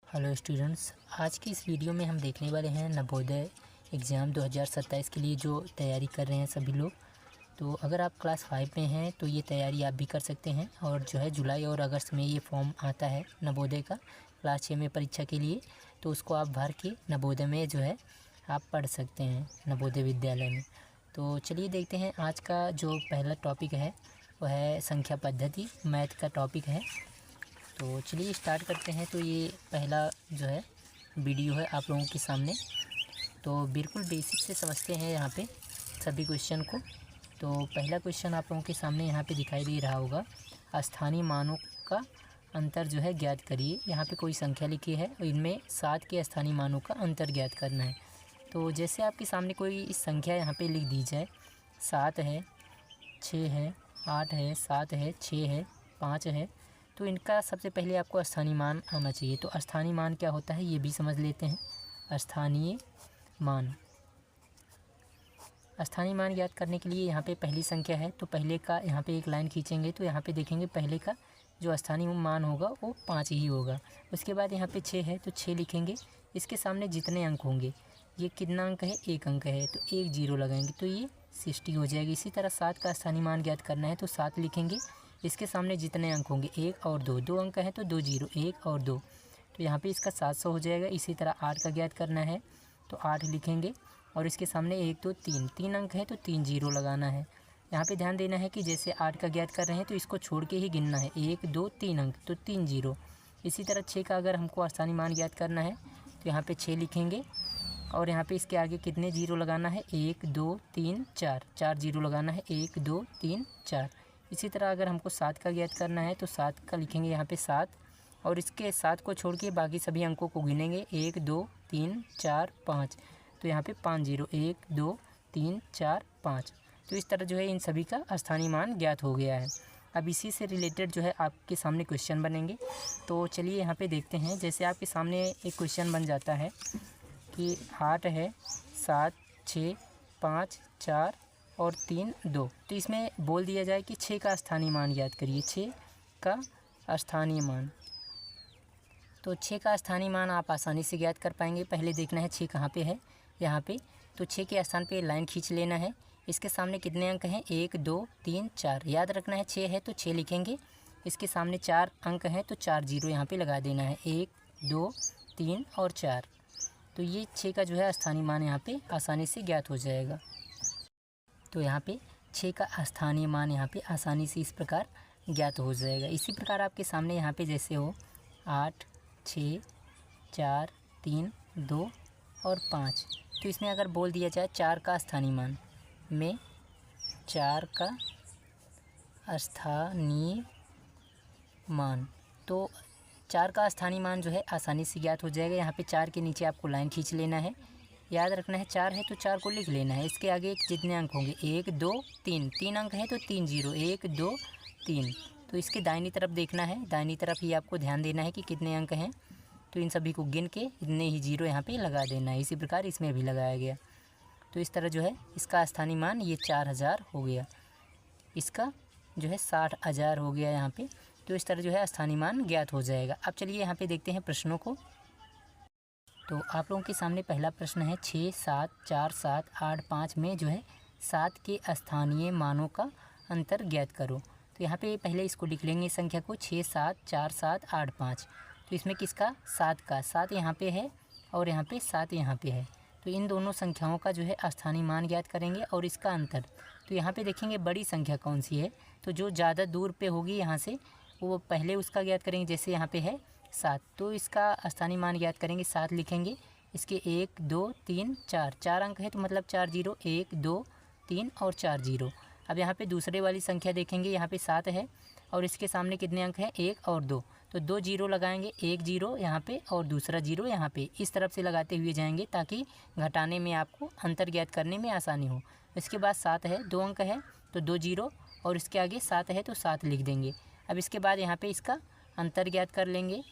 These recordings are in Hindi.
हेलो स्टूडेंट्स, आज की इस वीडियो में हम देखने वाले हैं नवोदय एग्ज़ाम 2027 के लिए जो तैयारी कर रहे हैं सभी लोग। तो अगर आप क्लास 5 में हैं तो ये तैयारी आप भी कर सकते हैं। और जो है जुलाई और अगस्त में ये फॉर्म आता है नवोदय का क्लास 6 में परीक्षा के लिए, तो उसको आप भर के नवोदय में जो है आप पढ़ सकते हैं नवोदय विद्यालय में। तो चलिए देखते हैं, आज का जो पहला टॉपिक है वह है संख्या पद्धति, मैथ का टॉपिक है। तो चलिए स्टार्ट करते हैं। तो ये पहला जो है वीडियो है आप लोगों के सामने। तो बिल्कुल बेसिक से समझते हैं यहाँ पे सभी क्वेश्चन को। तो पहला क्वेश्चन आप लोगों के सामने यहाँ पे दिखाई दे रहा होगा, स्थानीय मानों का अंतर जो है ज्ञात करिए। यहाँ पे कोई संख्या लिखी है और इनमें 7 के स्थानीय मानों का अंतर ज्ञात करना है। तो जैसे आपके सामने कोई संख्या यहाँ पे लिख दी जाए, 7 है, 6 है, 8 है, 7 है, 6 है, 5 है, तो इनका सबसे पहले आपको स्थानीय मान आना चाहिए। तो स्थानीय मान क्या होता है ये भी समझ लेते हैं। स्थानीय मान ज्ञात करने के लिए यहाँ पे पहली संख्या है तो पहले का यहाँ पे एक लाइन खींचेंगे तो यहाँ पे देखेंगे पहले का जो स्थानीय मान होगा वो 5 ही होगा। उसके बाद यहाँ पे 6 है तो 6 लिखेंगे। इसके सामने जितने अंक होंगे, ये कितना अंक है, 1 अंक है तो 1 जीरो लगाएंगे तो ये 60 हो जाएगी। इसी तरह 7 का स्थानीय मान ज्ञात करना है तो 7 लिखेंगे। इसके सामने जितने अंक होंगे, 1 और 2, 2 अंक है तो 2 जीरो, 1 और 2, तो यहाँ पे इसका 700 हो जाएगा। इसी तरह 8 का ज्ञात करना है तो 8 लिखेंगे और इसके सामने 1 2 3, 3 अंक है तो 3 जीरो लगाना है। यहाँ पे ध्यान देना है कि जैसे 8 का ज्ञात कर रहे हैं तो इसको छोड़ के ही गिनना है, 1 2 3 अंक तो 3 जीरो। इसी तरह 6 का अगर हमको स्थानीय मान ज्ञात करना है तो यहाँ पे 6 लिखेंगे और यहाँ पे इसके आगे कितने जीरो लगाना है, 1 2 3 4, 4 जीरो लगाना है, 1 2 3 4। इसी तरह अगर हमको 7 का ज्ञात करना है तो 7 का लिखेंगे यहाँ पे 7 और इसके 7 को छोड़ के बाकी सभी अंकों को गिनेंगे, 1 2 3 4 5, तो यहाँ पे 5 जीरो, 1 2 3 4 5। तो इस तरह जो है इन सभी का स्थानीय मान ज्ञात हो गया है। अब इसी से रिलेटेड जो है आपके सामने क्वेश्चन बनेंगे। तो चलिए यहाँ पे देखते हैं। जैसे आपके सामने एक क्वेश्चन बन जाता है कि 8 है, 7 6 5 4 और 3 2, तो इसमें बोल दिया जाए कि 6 का स्थानीय मान ज्ञात करिए। 6 का स्थानीय मान, तो 6 का स्थानीय मान आप आसानी से ज्ञात कर पाएंगे। पहले देखना है 6 कहाँ पे है, यहाँ पे। तो 6 के स्थान पे लाइन खींच लेना है। इसके सामने कितने अंक हैं, 1 2 3 4, याद रखना है 6 है तो 6 लिखेंगे। इसके सामने 4 अंक हैं तो 4 जीरो यहाँ पे लगा देना है, 1 2 3 और 4। तो ये 6 का जो है स्थानीय मान यहाँ पे आसानी से ज्ञात हो जाएगा। तो यहाँ पे 6 का स्थानीय मान यहाँ पे आसानी से इस प्रकार ज्ञात हो जाएगा। इसी प्रकार आपके सामने यहाँ पे जैसे हो 8 6 4 3 2 और 5, तो इसमें अगर बोल दिया जाए 4 का स्थानीय मान में 4 का स्थानीय मान, तो 4 का स्थानीय मान जो है आसानी से ज्ञात हो जाएगा। यहाँ पे 4 के नीचे आपको लाइन खींच लेना है। याद रखना है 4 है तो 4 को लिख लेना है। इसके आगे जितने अंक होंगे, 1 2 3, 3 अंक है तो 3 जीरो, 1 2 3, तो इसके दाहिनी तरफ देखना है। दाहिनी तरफ ही आपको ध्यान देना है कि कितने अंक हैं, तो इन सभी को गिन के इतने ही जीरो यहाँ पे लगा देना है। इसी प्रकार इसमें भी लगाया गया। तो इस तरह जो है इसका स्थानीय मान ये 4000 हो गया, इसका जो है 60,000 हो गया यहाँ पे। तो इस तरह जो है स्थानीय मान ज्ञात हो जाएगा। अब चलिए यहाँ पे देखते हैं प्रश्नों को। तो आप लोगों के सामने पहला प्रश्न है 6 7 4 7 8 5 में जो है 7 के स्थानीय मानों का अंतर ज्ञात करो। तो यहाँ पे पहले इसको लिख लेंगे संख्या को, 6 7 4 7 8 5। तो इसमें किसका, 7 का, 7 यहाँ पे है और यहाँ पे 7 यहाँ पे है। तो इन दोनों संख्याओं का जो है स्थानीय मान ज्ञात करेंगे और इसका अंतर। तो यहाँ पे देखेंगे बड़ी संख्या कौन सी है, तो जो ज़्यादा दूर पे होगी यहाँ से वो पहले उसका ज्ञात करेंगे। जैसे यहाँ पे है 7, तो इसका स्थानीय मान ज्ञात करेंगे, 7 लिखेंगे। इसके 1 2 3 4, 4 अंक है तो मतलब 4 जीरो, 1 2 3 और 4 जीरो। अब यहाँ पे दूसरे वाली संख्या देखेंगे, यहाँ पे 7 है और इसके सामने कितने अंक हैं, 1 और 2, तो 2 जीरो लगाएंगे, 1 जीरो यहाँ पे और दूसरा जीरो यहाँ पे। इस तरफ से लगाते हुए जाएंगे ताकि घटाने में आपको अंतर ज्ञात करने में आसानी हो। इसके बाद 7 है, 2 अंक है तो 2 जीरो और इसके आगे 7 है तो 7 लिख देंगे। अब इसके बाद यहाँ पे इसका अंतर ज्ञात कर लेंगे।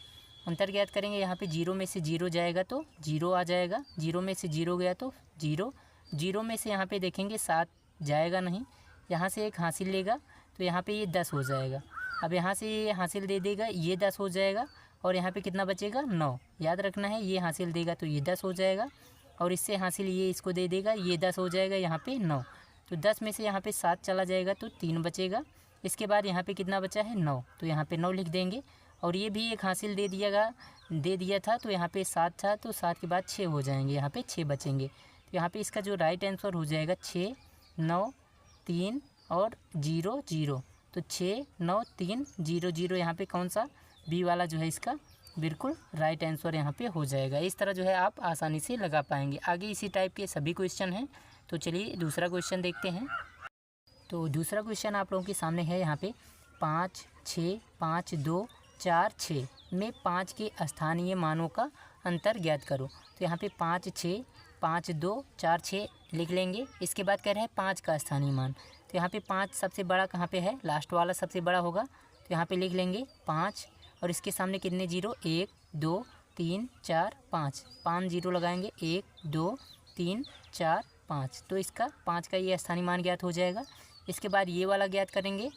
अंतर ज्ञात करेंगे, यहाँ पे जीरो में से जीरो जाएगा तो जीरो आ जाएगा, जीरो में से जीरो गया तो जीरो, जीरो में से यहाँ पे देखेंगे 7 जाएगा नहीं, यहाँ से एक हासिल लेगा तो यहाँ पे ये 10 हो जाएगा। अब यहाँ से ये हासिल दे देगा, ये 10 हो जाएगा और यहाँ पे कितना बचेगा 9। याद रखना है, ये हासिल देगा तो ये 10 हो जाएगा, और इससे हासिल ये इसको दे देगा, ये 10 हो जाएगा, यहाँ पे 9। तो 10 में से यहाँ पे 7 चला जाएगा तो 3 बचेगा। इसके बाद यहाँ पे कितना बचा है 9, तो यहाँ पे 9 लिख देंगे। और ये भी एक हासिल दे दिया था, तो यहाँ पे 7 था, तो 7 के बाद 6 हो जाएंगे, यहाँ पे 6 बचेंगे। तो यहाँ पे इसका जो राइट आंसर हो जाएगा 6 9 3 और 0 0। तो 6 9 3 0 0 यहाँ पे कौन सा बी वाला जो है इसका बिल्कुल राइट आंसर यहाँ पे हो जाएगा। इस तरह जो है आप आसानी से लगा पाएंगे। आगे इसी टाइप के सभी क्वेश्चन हैं, तो चलिए दूसरा क्वेश्चन देखते हैं। तो दूसरा क्वेश्चन आप लोगों के सामने है यहाँ पे 5 6 5 2 4 6 में 5 के स्थानीय मानों का अंतर ज्ञात करो। तो यहाँ पे 5 6 5 2 4 6 लिख लेंगे। इसके बाद कह रहे हैं 5 का स्थानीय मान। तो यहाँ पे 5 सबसे बड़ा कहाँ पे है, लास्ट वाला सबसे बड़ा होगा, तो यहाँ पे लिख लेंगे 5, और इसके सामने कितने जीरो 1 2 3 4 5, 5 जीरो लगाएंगे, 1 2 3 4 5। तो इसका 5 का ये स्थानीय मान ज्ञात हो जाएगा। इसके बाद ये वाला ज्ञात करेंगे।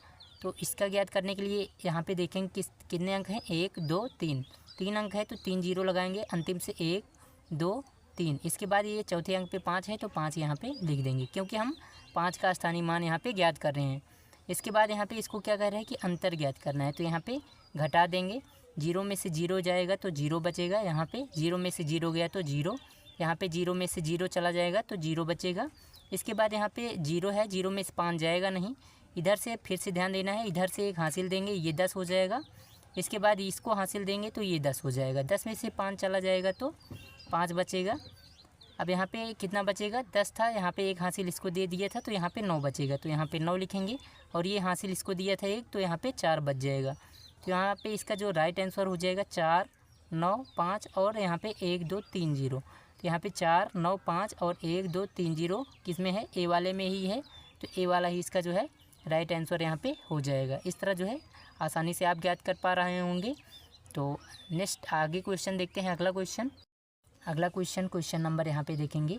तो इसका ज्ञात करने के लिए यहाँ पे देखेंगे कितने अंक हैं, 1 2 3, 3 अंक है तो 3 जीरो लगाएंगे, अंतिम से 1 2 3। इसके बाद ये चौथे अंक पे 5 है तो 5 यहाँ पे लिख देंगे, क्योंकि हम 5 का स्थानीय मान यहाँ पे ज्ञात कर रहे हैं। इसके बाद यहाँ पे इसको क्या कर रहे हैं कि अंतर ज्ञात करना है, तो यहाँ पे घटा देंगे। 0 में से 0 जाएगा तो 0 बचेगा, यहाँ पे 0 में से 0 गया तो 0, यहाँ पे 0 में से 0 चला जाएगा तो 0 बचेगा। इसके बाद यहाँ पे 0 है, 0 में से 5 जाएगा नहीं, इधर से फिर से ध्यान देना है, इधर से एक हासिल देंगे, ये 10 हो जाएगा। इसके बाद इसको हासिल देंगे तो ये 10 हो जाएगा, 10 में से 5 चला जाएगा तो 5 बचेगा। अब यहाँ पे कितना बचेगा, 10 था, यहाँ पे एक हासिल इसको दे दिया था तो यहाँ पे 9 बचेगा, तो यहाँ पे 9 लिखेंगे। और ये हासिल इसको दिया था 1, तो यहाँ पे 4 बच जाएगा। तो यहाँ पे इसका जो राइट आंसर हो जाएगा 4 9 5 और यहाँ पे 1 2 3 0। तो यहाँ पे 4 9 5 और 1 2 3 0 किस में है, ए वाले में ही है, तो ए वाला ही इसका जो है राइट आंसर यहाँ पे हो जाएगा। इस तरह जो है आसानी से आप ज्ञात कर पा रहे होंगे। तो नेक्स्ट आगे क्वेश्चन देखते हैं। अगला क्वेश्चन नंबर यहाँ पे देखेंगे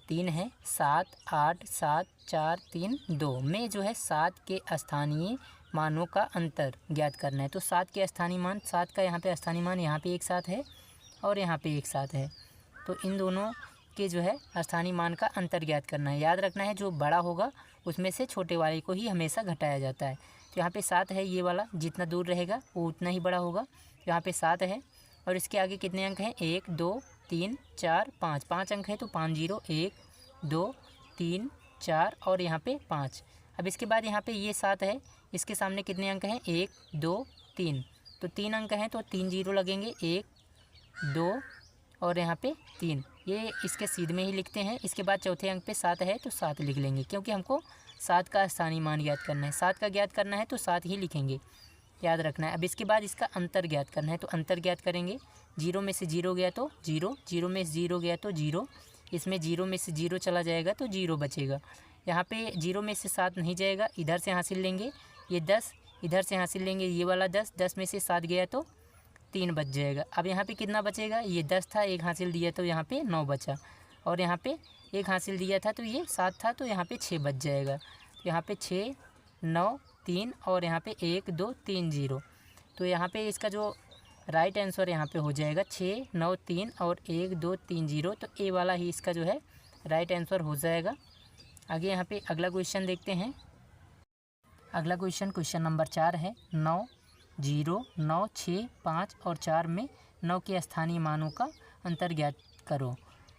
3 है। 7 8 7 4 3 2 में जो है 7 के स्थानीय मानों का अंतर ज्ञात करना है। तो 7 के स्थानीय मान, 7 का यहाँ पे स्थानीय मान यहाँ पे एक साथ है और यहाँ पे एक साथ है, तो इन दोनों के जो है स्थानीय मान का अंतर ज्ञात करना है। याद रखना है जो बड़ा होगा उसमें से छोटे वाले को ही हमेशा घटाया जाता है। तो यहाँ पे 7 है, ये वाला जितना दूर रहेगा वो उतना ही बड़ा होगा। तो यहाँ पे 7 है और इसके आगे कितने अंक हैं, 1 2 3 4 5, 5 अंक है तो 5 0 1 2 3 4 और यहाँ पे 5। अब इसके बाद यहाँ पे ये 7 है, इसके सामने कितने अंक हैं, 1 2 3, तो 3 अंक हैं तो 3 जीरो लगेंगे, 1 2 और यहाँ पे 3, ये इसके सीध में ही लिखते हैं। इसके बाद चौथे अंक पे 7 है तो 7 लिख लेंगे, क्योंकि हमको 7 का स्थानीय मान ज्ञात करना है। 7 का ज्ञात करना है तो 7 ही लिखेंगे, याद रखना है। अब इसके बाद इसका अंतर ज्ञात करना है, तो अंतर ज्ञात करेंगे। 0 में से 0 गया तो 0, 0 में से 0 गया तो 0, इसमें 0 में से 0 चला जाएगा तो 0 बचेगा। यहाँ पे 0 में से 7 नहीं जाएगा, इधर से हासिल लेंगे, ये 10 इधर से हासिल लेंगे, ये वाला 10, 10 में से 7 गया तो 3 बच जाएगा। अब यहाँ पे कितना बचेगा, ये 10 था, एक हासिल दिया तो यहाँ पे 9 बचा, और यहाँ पे एक हासिल दिया था तो ये 7 था, तो यहाँ पे 6 बच जाएगा। तो यहाँ पे 6 9 3 और यहाँ पे 1 2 3 0। तो यहाँ पे इसका जो राइट आंसर यहाँ पे हो जाएगा 6 9 3 और 1 2 3 0। तो ए वाला ही इसका जो है राइट आंसर हो जाएगा। आगे यहाँ पे अगला क्वेश्चन देखते हैं। अगला क्वेश्चन नंबर 4 है। 9 0 9 6 5 और 4 में 9 के स्थानीय मानों का अंतर ज्ञात करो।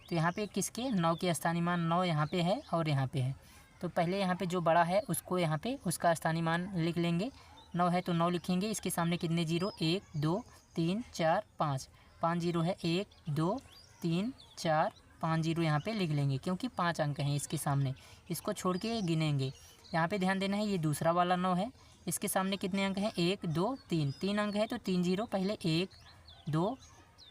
तो यहाँ पे किसके 9 के स्थानीय मान 9 यहाँ पे है और यहाँ पे है, तो पहले यहाँ पे जो बड़ा है उसको यहाँ पे उसका स्थानीय मान लिख लेंगे। 9 है तो 9 लिखेंगे, इसके सामने कितने जीरो, 1 2 3 4 5, 5 जीरो है, 1 2 3 4 5 जीरो यहाँ पे लिख लेंगे, क्योंकि 5 अंक हैं इसके सामने, इसको छोड़ के गिनेंगे। यहाँ पे ध्यान देना है, ये दूसरा वाला 9 है, इसके सामने कितने अंक हैं, 1 2 3, 3 अंक है तो 3 जीरो, पहले 1 2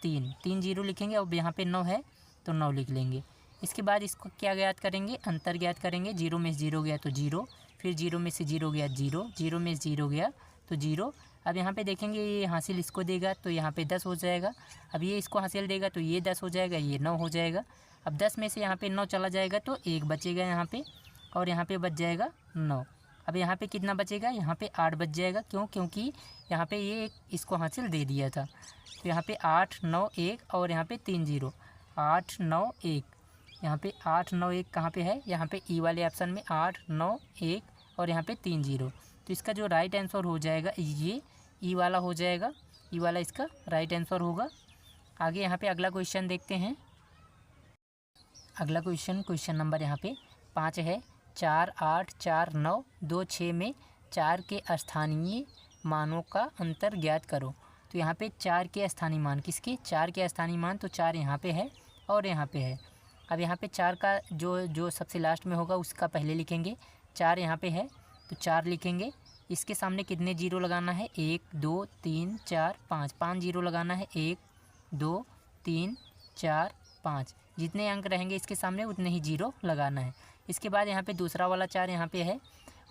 3, 3 जीरो लिखेंगे। अब यहाँ पे 9 है तो 9 लिख लेंगे। इसके बाद इसको क्या ज्ञात करेंगे, अंतर ज्ञात करेंगे। 0 में से 0 गया तो 0, फिर 0 में से 0 गया 0, 0 में से 0 गया तो 0। अब यहाँ पे देखेंगे ये हासिल इसको देगा तो यहाँ पे 10 हो जाएगा। अब ये इसको हासिल देगा तो ये 10 हो जाएगा, ये 9 हो जाएगा। अब 10 में से यहाँ पे 9 चला जाएगा तो 1 बचेगा यहाँ पे, और यहाँ पे बच जाएगा 9। अब यहाँ पे कितना बचेगा, यहाँ पे 8 बच जाएगा। क्यों, क्योंकि यहाँ पे ये इसको हासिल दे दिया था। तो तो यहाँ पे 8 9 1 और यहाँ पे 3 0, 8 9 1, यहाँ पे 8 9 1 कहाँ पे है, यहाँ पे ई वाले ऑप्शन में 8 9 1 और यहाँ पे 3 0। तो इसका जो राइट आंसर हो जाएगा ये ई वाला हो जाएगा, ई वाला इसका राइट आंसर होगा। आगे यहाँ पे अगला क्वेश्चन देखते हैं। अगला क्वेश्चन नंबर यहाँ पे 5 है। 4 8 4 9 2 6 में 4 के स्थानीय मानों का अंतर ज्ञात करो। तो यहाँ पे 4 के स्थानीय मान, किसके 4 के स्थानीय मान, तो 4 यहाँ पे है और यहाँ पे है। अब यहाँ पे 4 का जो सबसे लास्ट में होगा उसका पहले लिखेंगे। 4 यहाँ पे है तो 4 लिखेंगे। इसके सामने कितने जीरो लगाना है, 1 2 3 4 5, 5 जीरो लगाना है, 1 2 3 4 5। जितने अंक रहेंगे इसके सामने उतने ही जीरो लगाना है। इसके बाद यहाँ पे दूसरा वाला 4 यहाँ पे है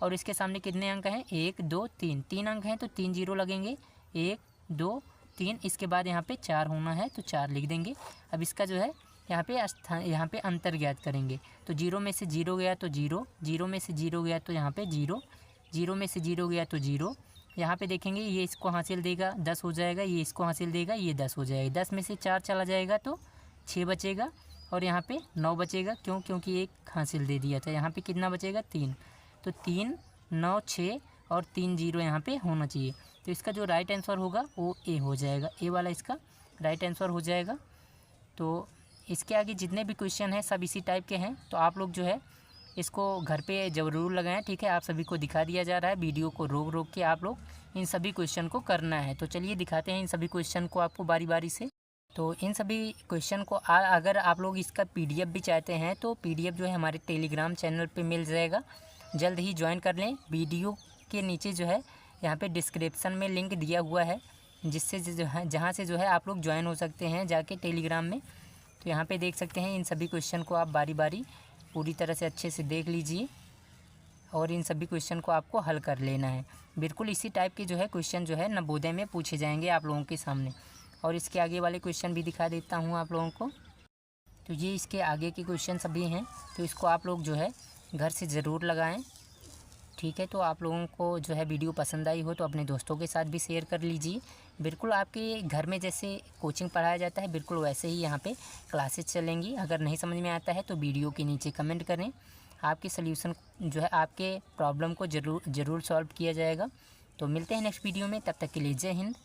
और इसके सामने कितने अंक हैं, 1 2 3, 3 अंक हैं तो 3 जीरो लगेंगे, 1 2 3। इसके बाद यहाँ पे 4 होना है तो 4 लिख देंगे। अब इसका जो है यहाँ पे अंतर ज्ञात करेंगे। तो 0 में से 0 गया तो 0, 0 में से 0 गया तो यहाँ पे 0, 0 में से 0 गया तो 0। यहाँ पे देखेंगे ये इसको हासिल देगा 10 हो जाएगा, ये इसको हासिल देगा ये 10 हो जाएगा। 10 में से 4 चला जाएगा तो 6 बचेगा और यहाँ पे 9 बचेगा, क्योंकि एक हासिल दे दिया था। यहाँ पे कितना बचेगा, 3। तो 3 9 6 और 3 0 यहाँ पे होना चाहिए। तो इसका जो राइट आंसर होगा वो ए हो जाएगा, ए वाला इसका राइट आंसर हो जाएगा। तो इसके आगे जितने भी क्वेश्चन हैं सब इसी टाइप के हैं। तो आप लोग जो है इसको घर पे ज़रूर लगाएं, ठीक है। आप सभी को दिखा दिया जा रहा है, वीडियो को रोक रोक के आप लोग इन सभी क्वेश्चन को करना है। तो चलिए दिखाते हैं इन सभी क्वेश्चन को आपको बारी बारी से। तो इन सभी क्वेश्चन को अगर आप लोग इसका PDF भी चाहते हैं तो PDF जो है हमारे टेलीग्राम चैनल पे मिल जाएगा, जल्द ही ज्वाइन कर लें। वीडियो के नीचे जो है यहाँ पे डिस्क्रिप्शन में लिंक दिया हुआ है, जिससे जो है जहाँ से जो है आप लोग ज्वाइन हो सकते हैं जाके टेलीग्राम में। तो यहाँ पे देख सकते हैं इन सभी क्वेश्चन को आप बारी बारी पूरी तरह से अच्छे से देख लीजिए और इन सभी क्वेश्चन को आपको हल कर लेना है। बिल्कुल इसी टाइप के जो है क्वेश्चन जो है नवोदय में पूछे जाएंगे आप लोगों के सामने। और इसके आगे वाले क्वेश्चन भी दिखा देता हूँ आप लोगों को। तो ये इसके आगे के क्वेश्चन सभी हैं, तो इसको आप लोग जो है घर से ज़रूर लगाएं, ठीक है। तो आप लोगों को जो है वीडियो पसंद आई हो तो अपने दोस्तों के साथ भी शेयर कर लीजिए। बिल्कुल आपके घर में जैसे कोचिंग पढ़ाया जाता है बिल्कुल वैसे ही यहाँ पे क्लासेस चलेंगी। अगर नहीं समझ में आता है तो वीडियो के नीचे कमेंट करें, आपके सल्यूशन जो है आपके प्रॉब्लम को ज़रूर सॉल्व किया जाएगा। तो मिलते हैं नेक्स्ट वीडियो में, तब तक के लिए जय हिंद,